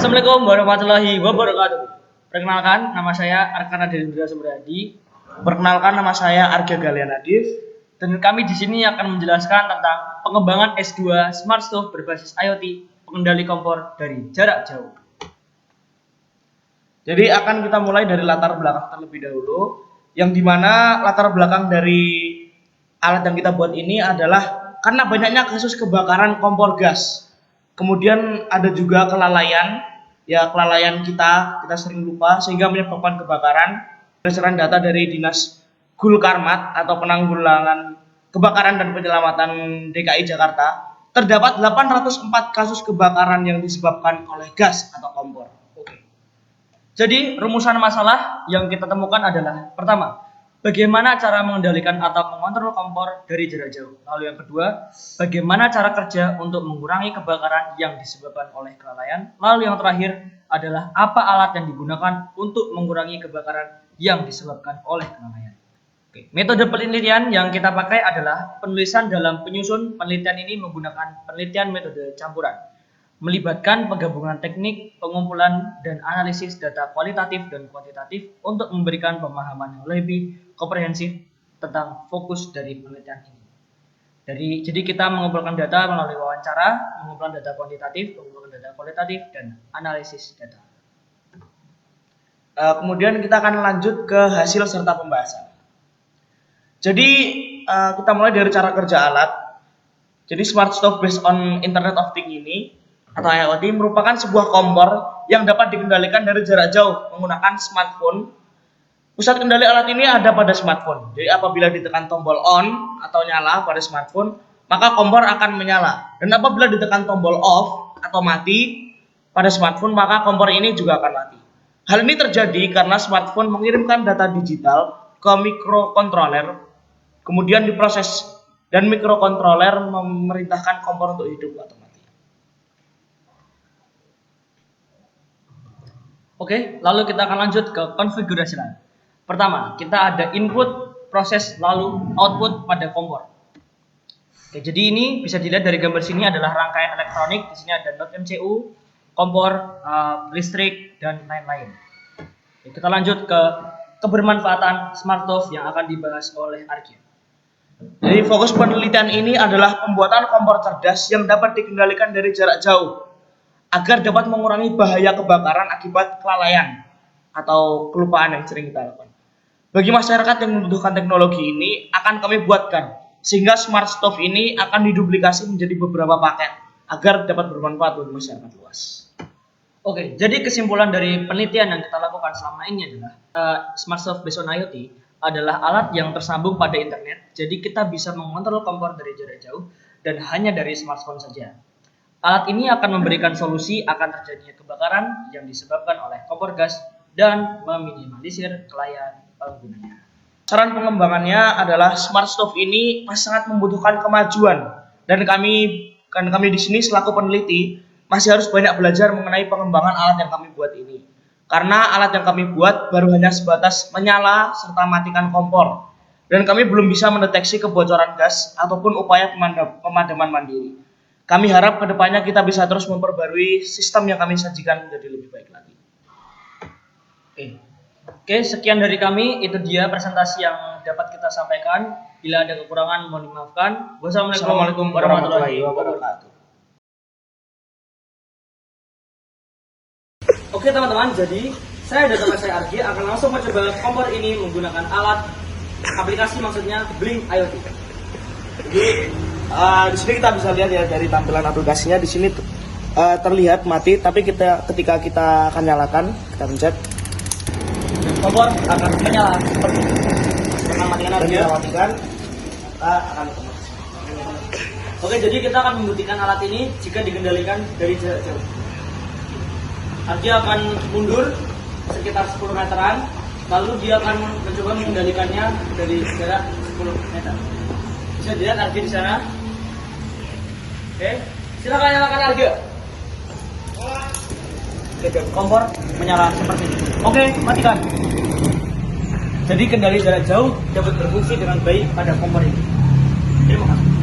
Assalamualaikum warahmatullahi wabarakatuh. Perkenalkan, nama saya Arkana Delindra Subradi. Perkenalkan, nama saya Arga Galian Adif. Dan kami di sini akan menjelaskan tentang pengembangan S2 Smart Stove berbasis IoT, pengendali kompor dari jarak jauh. Jadi akan kita mulai dari latar belakang terlebih dahulu, yang dimana latar belakang dari alat yang kita buat ini adalah karena banyaknya kasus kebakaran kompor gas. Kemudian ada juga kelalaian kita sering lupa sehingga menyebabkan kebakaran. Berdasarkan data dari Dinas Gulkarmat atau Penanggulangan Kebakaran dan Penyelamatan DKI Jakarta, terdapat 804 kasus kebakaran yang disebabkan oleh gas atau kompor. Oke. Jadi rumusan masalah yang kita temukan adalah pertama, bagaimana cara mengendalikan atau mengontrol kompor dari jarak jauh. Lalu yang kedua, bagaimana cara kerja untuk mengurangi kebakaran yang disebabkan oleh kelalaian. Lalu yang terakhir adalah apa alat yang digunakan untuk mengurangi kebakaran yang disebabkan oleh kelalaian. Oke. Metode penelitian yang kita pakai adalah penulisan dalam penyusun. Penelitian ini menggunakan penelitian metode campuran, melibatkan penggabungan teknik, pengumpulan, dan analisis data kualitatif dan kuantitatif untuk memberikan pemahaman yang lebih komprehensif tentang fokus dari penelitian ini. Jadi kita mengumpulkan data melalui wawancara, mengumpulkan data kuantitatif, mengumpulkan data kualitatif, dan analisis data. Kemudian kita akan lanjut ke hasil serta pembahasan. Jadi kita mulai dari cara kerja alat. Jadi Smart Stove based on Internet of Things ini atau IoT merupakan sebuah kompor yang dapat dikendalikan dari jarak jauh menggunakan smartphone. Pusat kendali alat ini ada pada smartphone. Jadi apabila ditekan tombol on atau nyala pada smartphone, maka kompor akan menyala. Dan apabila ditekan tombol off atau mati pada smartphone, maka kompor ini juga akan mati. Hal ini terjadi karena smartphone mengirimkan data digital ke mikrokontroler, kemudian diproses dan mikrokontroler memerintahkan kompor untuk hidup atau mati. Oke, lalu kita akan lanjut ke konfigurasi lain. Pertama, kita ada input, proses, lalu output pada kompor. Oke, jadi ini bisa dilihat dari gambar sini adalah rangkaian elektronik. Di sini ada not MCU, kompor, listrik, dan lain-lain. Oke, kita lanjut ke kebermanfaatan Smart Stove yang akan dibahas oleh Argi. Jadi fokus penelitian ini adalah pembuatan kompor cerdas yang dapat dikendalikan dari jarak jauh, agar dapat mengurangi bahaya kebakaran akibat kelalaian atau kelupaan yang sering kita lakukan. Bagi masyarakat yang membutuhkan teknologi ini akan kami buatkan, sehingga Smart Stove ini akan diduplikasi menjadi beberapa paket agar dapat bermanfaat bagi masyarakat luas. Oke, jadi kesimpulan dari penelitian yang kita lakukan selama ini adalah Smart Stove based on IoT adalah alat yang tersambung pada internet. Jadi kita bisa mengontrol kompor dari jarak jauh dan hanya dari smartphone saja. Alat ini akan memberikan solusi akan terjadinya kebakaran yang disebabkan oleh kompor gas dan meminimalisir kelalaian penggunanya. Saran pengembangannya adalah Smart Stove ini masih sangat membutuhkan kemajuan dan kami di sini selaku peneliti masih harus banyak belajar mengenai pengembangan alat yang kami buat ini. Karena alat yang kami buat baru hanya sebatas menyala serta matikan kompor dan kami belum bisa mendeteksi kebocoran gas ataupun upaya pemadaman mandiri. Kami harap kedepannya kita bisa terus memperbarui sistem yang kami sajikan menjadi lebih baik lagi. Oke, sekian dari kami. Itu dia presentasi yang dapat kita sampaikan. Bila ada kekurangan mohon dimaafkan. Wassalamualaikum warahmatullahi wabarakatuh. Oke teman-teman, jadi saya dan teman saya Argi akan langsung mencoba kompor ini menggunakan alat aplikasi, maksudnya Blink IoT. Jadi di sini kita bisa lihat ya dari tampilan aplikasinya. Di sini terlihat mati, tapi ketika kita akan nyalakan, kita pencet, kompor akan menyala seperti ini. Dengan matikan Dan kita matikan, kita akan otomatis. Oke, jadi kita akan membuktikan alat ini jika dikendalikan dari jarak jauh. Dia akan mundur sekitar 10 meteran, lalu dia akan mencoba mengendalikannya dari jarak 10 meter. Bisa dilihat Argi di sana. Oke, silakan nyalakan Argi. Oke, kompor menyala seperti ini. Oke, matikan. Jadi kendali jarak jauh dapat berfungsi dengan baik pada kompor ini. Terima kasih.